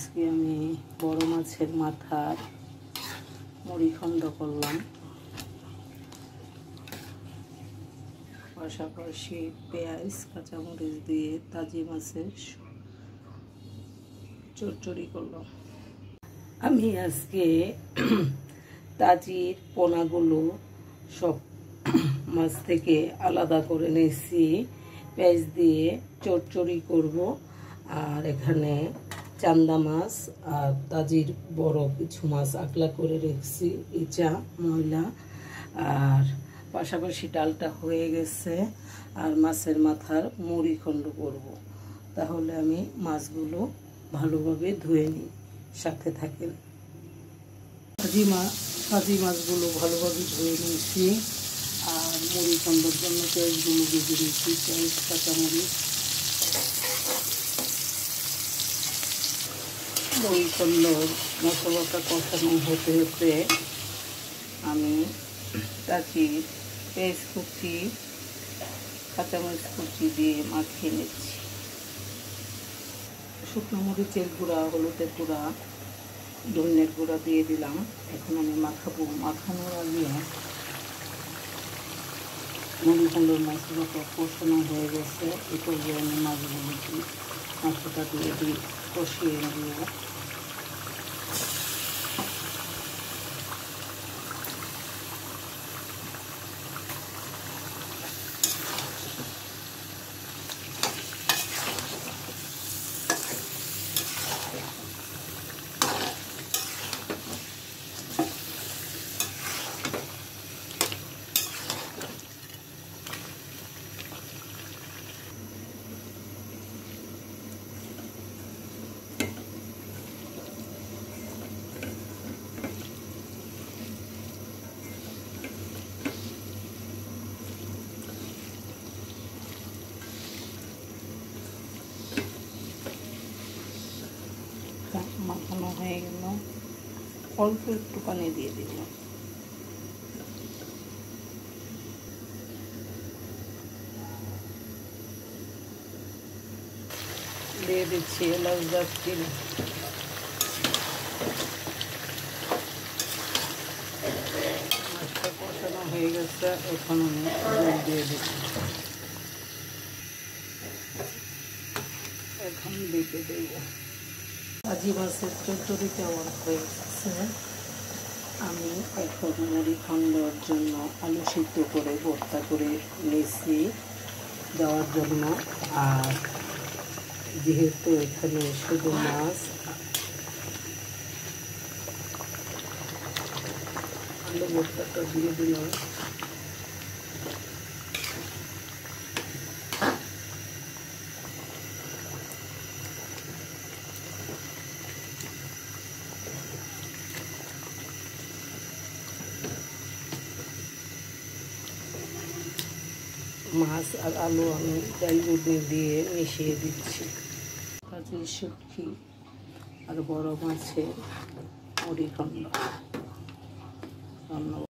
আজকে আমি বড় মাছের মাথার মুড়িখণ্ড করলাম, পাশাপাশি পেঁয়াজ কাঁচামরিচ দিয়ে তাজি মাছের চচ্চড়ি করলাম। আমি আজকে তাজির পোনাগুলো সব মাছ থেকে আলাদা করে নিয়েছি, পেঁয়াজ দিয়ে চচ্চড়ি করব। আর এখানে চান্দা মাছ আর তাজির বড় কিছু মাছ আগলা করে রেখেছি, ইচা ময়লা। আর পাশাপাশি ডালটা হয়ে গেছে, আর মাছের মাথার মুড়িখণ্ড করব। তাহলে আমি মাছগুলো ভালোভাবে ধুয়ে নিই, সাথে থাকেন। তাজি মাছগুলো ভালোভাবে ধুয়ে নিয়েছি, আর মুড়িখণ্ডের জন্য পেঁয়াজগুলো ভেজে নিয়েছি, পেঁয়াজ কাঁচামরিচ। মুড়িখণ্ডর মশলাটা কষানো হতে হতে আমি তাজি পেঁয়াজ কুচি কাঁচামরিচ কুচি দিয়ে মাখিয়ে নিচ্ছি। শুকনো মরিচের গুঁড়া, হলুদের গুঁড়া, ধনিয়ার গুঁড়া দিয়ে দিলাম। এখন আমি মাখাবো। মাখানোর আগে মুড়িখণ্ডের মশলাটা কষানো হয়ে গেছে, এই পর্যায়ে আমি মাছগুলো মাথাটা দিয়ে কষিয়ে নেব। মাখানো হয়ে গেল, অল্প একটু পানি দিয়ে দিলাম। দিয়ে দিচ্ছি এলাচ, দারচিনি। মাছটা কষানো হয়ে গেছে, এখন আমি জল দিয়ে দিচ্ছি। এখন দিতে দেব। তাজি মাছের চচ্চড়িটা আমার হয়ে গেছে। আমি এখন মুড়িখণ্ডর জন্য আলু সিদ্ধ করে ভর্তা করে নিয়েছি দেওয়ার জন্য। আর যেহেতু এখানে শুধু মাছ, আলু ভর্তাটা দিয়ে দিলাম। মাছ আর আলু আমি ডাল দিয়ে মিশিয়ে দিচ্ছি। তাজির শুটকি আর বড় মাছের মুড়িখণ্ড। ধন্যবাদ।